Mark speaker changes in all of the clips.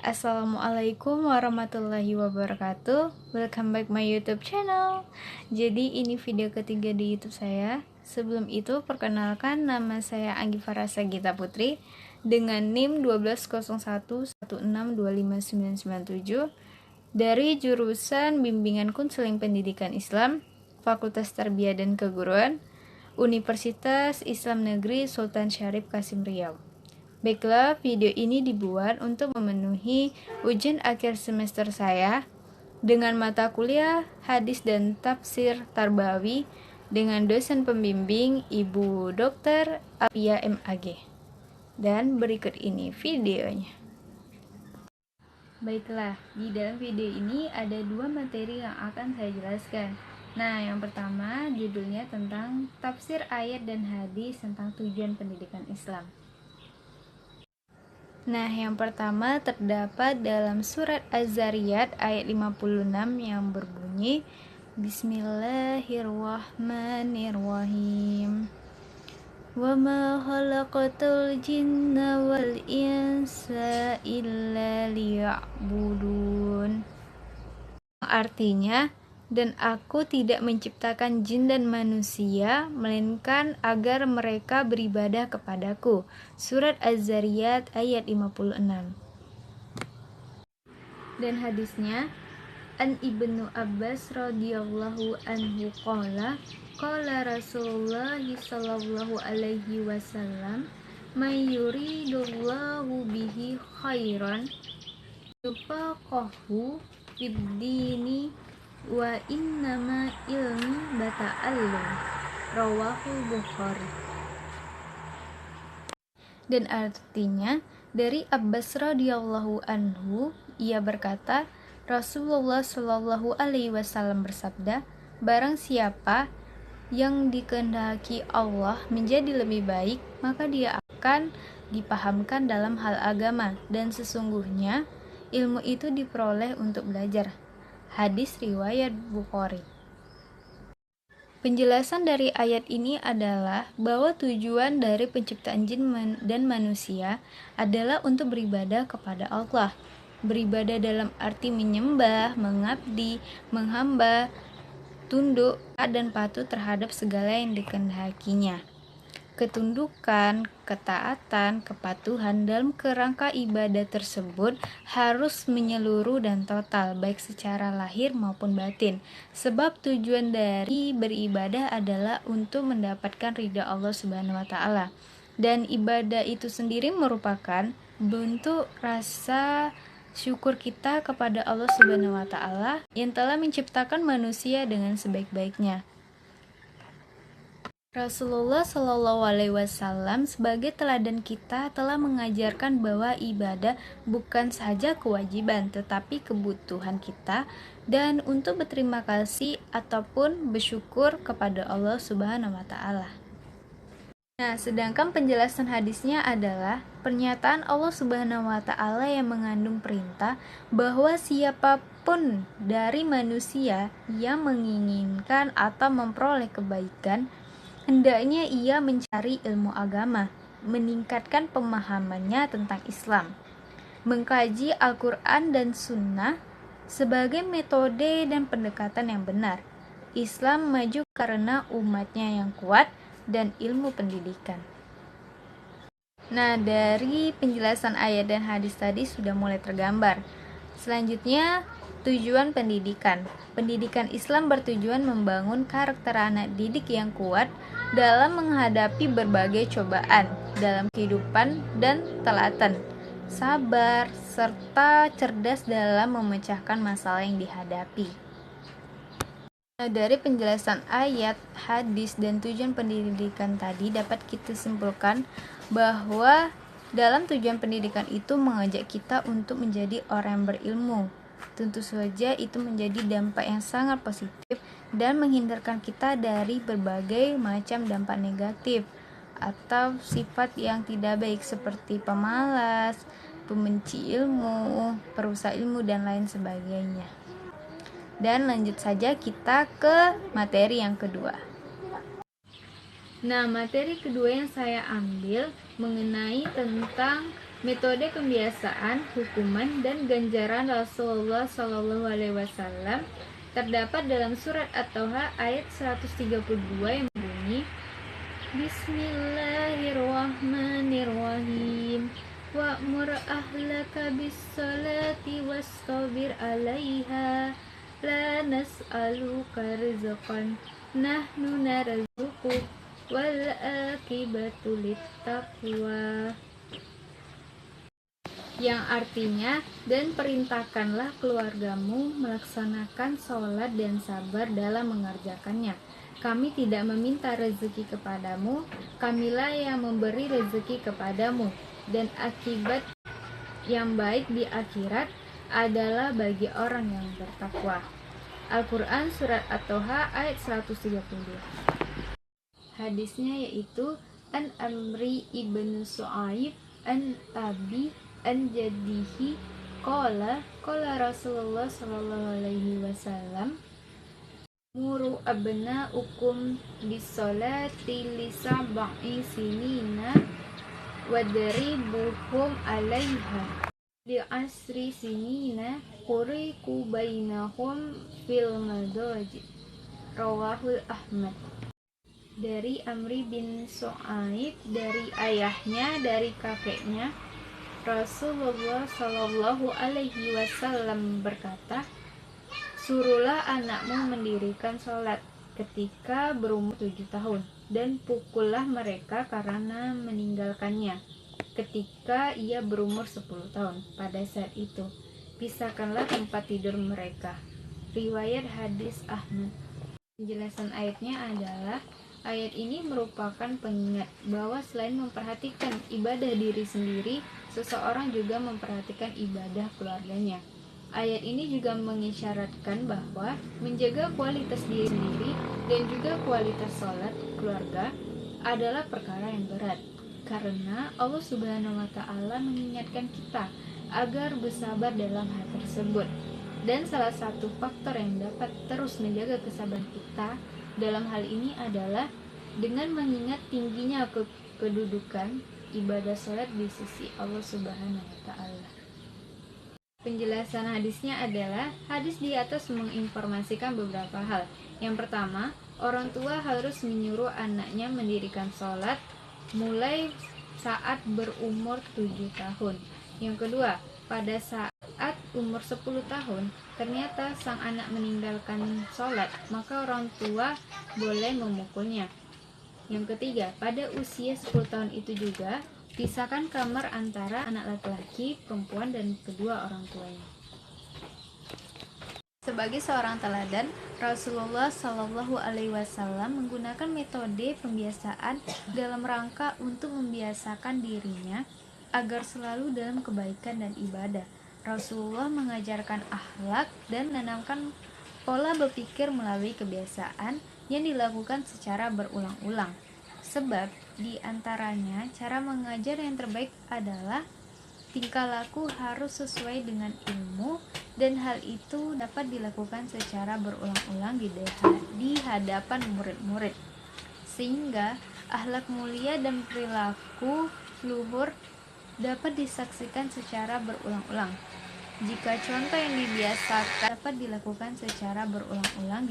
Speaker 1: Assalamualaikum warahmatullahi wabarakatuh. Welcome back my YouTube channel. Jadi ini video ketiga di YouTube saya. Sebelum itu perkenalkan, nama saya Anggi Farasa Gita Putri dengan NIM 120116259997 dari jurusan Bimbingan Konseling Pendidikan Islam, Fakultas Tarbiyah dan Keguruan, Universitas Islam Negeri Sultan Syarif Kasim Riau. Baiklah, video ini dibuat untuk memenuhi ujian akhir semester saya dengan mata kuliah Hadis dan Tafsir Tarbawi dengan dosen pembimbing Ibu Dr. Afia MAG. Dan berikut ini videonya. Baiklah, di dalam video ini ada dua materi yang akan saya jelaskan. Nah, yang pertama judulnya tentang tafsir ayat dan hadis tentang tujuan pendidikan Islam. Nah, yang pertama terdapat dalam surat Az-Zariyat ayat 56 yang berbunyi Bismillahirrahmanirrahim. Wa ma khalaqatul jinna wal insa illa liya'budun. Artinya, dan aku tidak menciptakan jin dan manusia, melainkan agar mereka beribadah kepadaku. Surat Az-Zariyat ayat 56. Dan hadisnya, An Ibnu Abbas radhiyallahu anhu qala Rasulullah sallallahu alaihi wasallam, may yuridullahu bihi khairan yufaqahu fid dini wa innama ilmi bata'allum. Rawahul Bukhari. Dan artinya, dari Abbas radhiyallahu anhu, ia berkata, Rasulullah shallallahu alaihi wasallam bersabda, barang siapa yang dikehendaki Allah menjadi lebih baik, maka dia akan dipahamkan dalam hal agama, dan sesungguhnya ilmu itu diperoleh untuk belajar. Hadis riwayat Bukhari. Penjelasan dari ayat ini adalah bahwa tujuan dari penciptaan jin dan manusia adalah untuk beribadah kepada Allah. Beribadah dalam arti menyembah, mengabdi, menghamba, tunduk, dan patuh terhadap segala yang dikehendakinya. Ketundukan, ketaatan, kepatuhan dalam kerangka ibadah tersebut harus menyeluruh dan total, baik secara lahir maupun batin. Sebab tujuan dari beribadah adalah untuk mendapatkan ridha Allah Subhanahu wa taala. Dan ibadah itu sendiri merupakan bentuk rasa syukur kita kepada Allah Subhanahu wa taala yang telah menciptakan manusia dengan sebaik-baiknya. Rasulullah Shallallahu Alaihi Wasallam sebagai teladan kita telah mengajarkan bahwa ibadah bukan saja kewajiban tetapi kebutuhan kita dan untuk berterima kasih ataupun bersyukur kepada Allah Subhanahu Wa Taala. Nah, sedangkan penjelasan hadisnya adalah pernyataan Allah Subhanahu Wa Taala yang mengandung perintah bahwa siapapun dari manusia yang menginginkan atau memperoleh kebaikan, hendaknya ia mencari ilmu agama, meningkatkan pemahamannya tentang Islam, mengkaji Al-Quran dan Sunnah sebagai metode dan pendekatan yang benar. Islam maju karena umatnya yang kuat dan ilmu pendidikan. Nah, dari penjelasan ayat dan hadis tadi sudah mulai tergambar. Selanjutnya, tujuan pendidikan. Pendidikan Islam bertujuan membangun karakter anak didik yang kuat dalam menghadapi berbagai cobaan dalam kehidupan dan telaten, sabar, serta cerdas dalam memecahkan masalah yang dihadapi. Nah, dari penjelasan ayat, hadis, dan tujuan pendidikan tadi dapat kita simpulkan bahwa dalam tujuan pendidikan itu mengajak kita untuk menjadi orang yang berilmu. Tentu saja itu menjadi dampak yang sangat positif dan menghindarkan kita dari berbagai macam dampak negatif atau sifat yang tidak baik seperti pemalas, pembenci ilmu, perusak ilmu, dan lain sebagainya. Dan lanjut saja kita ke materi yang kedua. Nah, materi kedua yang saya ambil mengenai tentang Metode pembiasaan, hukuman, dan ganjaran Rasulullah SAW terdapat dalam surat At-Taha ayat 132 yang berbunyi, Bismillahirrahmanirrahim. Wa'mur ahlaka bis-salati wastabir 'alaiha. La nas'aluka rizqan, nahnu narzuquk wal aqibatu littaqwa. Yang artinya, dan perintahkanlah keluargamu melaksanakan sholat dan sabar dalam mengerjakannya. Kami tidak meminta rezeki kepadamu, kamilah yang memberi rezeki kepadamu, dan akibat yang baik di akhirat adalah bagi orang yang bertakwa. Al-Quran Surat At-Taha ayat 132. Hadisnya yaitu An Amri ibn Su'aib an Abi an jadihi qala Rasulullah sallallahu alaihi wasallam muru abna'ukum bis-salati li sab'i sinina wadribuhum 'alaiha li asri sinina quriku bainahum fil madaji. Rawahul Ahmad. Dari Amri bin Su'aib, dari ayahnya, dari kakeknya, Rasulullah Shallallahu Alaihi Wasallam berkata, suruhlah anakmu mendirikan sholat ketika berumur 7 tahun, dan pukullah mereka karena meninggalkannya ketika ia berumur 10 tahun. Pada saat itu, pisahkanlah tempat tidur mereka. Riwayat hadis Ahmad. Penjelasan ayatnya adalah, ayat ini merupakan pengingat bahwa selain memperhatikan ibadah diri sendiri, seseorang juga memperhatikan ibadah keluarganya. Ayat ini juga mengisyaratkan bahwa menjaga kualitas diri sendiri dan juga kualitas sholat keluarga adalah perkara yang berat, karena Allah Subhanahu wa Ta'ala mengingatkan kita agar bersabar dalam hal tersebut. Dan salah satu faktor yang dapat terus menjaga kesabaran kita dalam hal ini adalah dengan mengingat tingginya kedudukan ibadah sholat di sisi Allah Subhanahu wa Ta'ala. Penjelasan hadisnya adalah, hadis di atas menginformasikan beberapa hal. Yang pertama, orang tua harus menyuruh anaknya mendirikan sholat mulai saat berumur 7 tahun. Yang kedua, pada saat umur 10 tahun ternyata sang anak meninggalkan sholat, maka orang tua boleh memukulnya. Yang ketiga, pada usia 10 tahun itu juga pisahkan kamar antara anak laki-laki, perempuan, dan kedua orang tuanya. Sebagai seorang teladan, Rasulullah Shallallahu Alaihi Wasallam menggunakan metode pembiasaan dalam rangka untuk membiasakan dirinya agar selalu dalam kebaikan dan ibadah. Rasulullah mengajarkan akhlak dan menanamkan pola berpikir melalui kebiasaan yang dilakukan secara berulang-ulang. Sebab di antaranya cara mengajar yang terbaik adalah tingkah laku harus sesuai dengan ilmu, dan hal itu dapat dilakukan secara berulang-ulang di hadapan murid-murid, sehingga akhlak mulia dan perilaku luhur dapat disaksikan secara berulang-ulang. Jika contoh yang dibiasakan dapat dilakukan secara berulang-ulang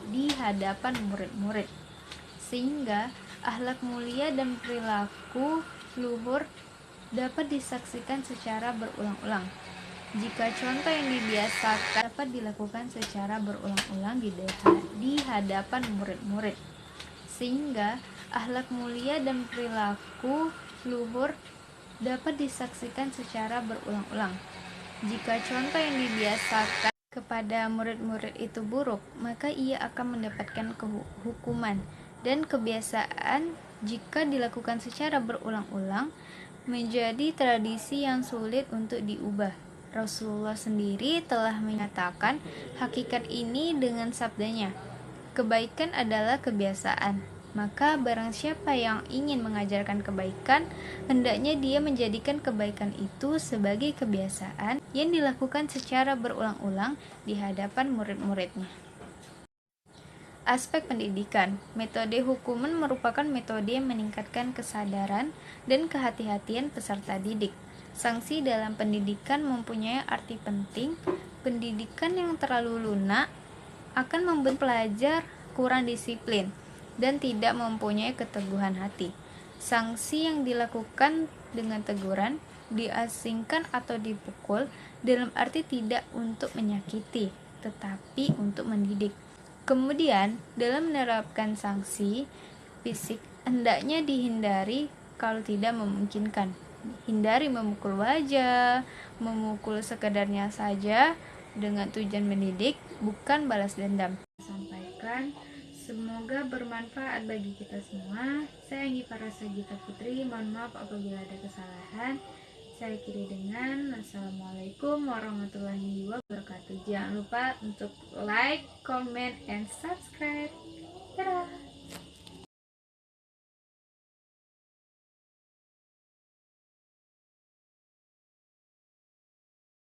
Speaker 1: di hadapan murid-murid, sehingga akhlak mulia dan perilaku luhur dapat disaksikan secara berulang-ulang. Jika contoh yang dibiasakan dapat dilakukan secara berulang-ulang di hadapan murid-murid, sehingga akhlak mulia dan perilaku luhur dapat disaksikan secara berulang-ulang. Jika contoh yang dibiasakan kepada murid-murid itu buruk, maka ia akan mendapatkan hukuman. Dan kebiasaan jika dilakukan secara berulang-ulang menjadi tradisi yang sulit untuk diubah. Rasulullah sendiri telah menyatakan hakikat ini dengan sabdanya, kebaikan adalah kebiasaan. Maka barang siapa yang ingin mengajarkan kebaikan, hendaknya dia menjadikan kebaikan itu sebagai kebiasaan yang dilakukan secara berulang-ulang di hadapan murid-muridnya. Aspek pendidikan, metode hukuman merupakan metode yang meningkatkan kesadaran dan kehati-hatian peserta didik. Sanksi dalam pendidikan mempunyai arti penting. Pendidikan yang terlalu lunak akan membuat pelajar kurang disiplin dan tidak mempunyai keteguhan hati. Sanksi yang dilakukan dengan teguran, diasingkan atau dipukul dalam arti tidak untuk menyakiti, tetapi untuk mendidik. Kemudian, dalam menerapkan sanksi fisik, hendaknya dihindari kalau tidak memungkinkan. Hindari memukul wajah, memukul sekedarnya saja dengan tujuan mendidik, bukan balas dendam. Sampaikan, semoga bermanfaat bagi kita semua. Saya Gifara Sagita Putri, mohon maaf apabila ada kesalahan. Saya akhiri dengan Assalamualaikum warahmatullahi wabarakatuh. Jangan lupa untuk like, comment, and subscribe. Dadah!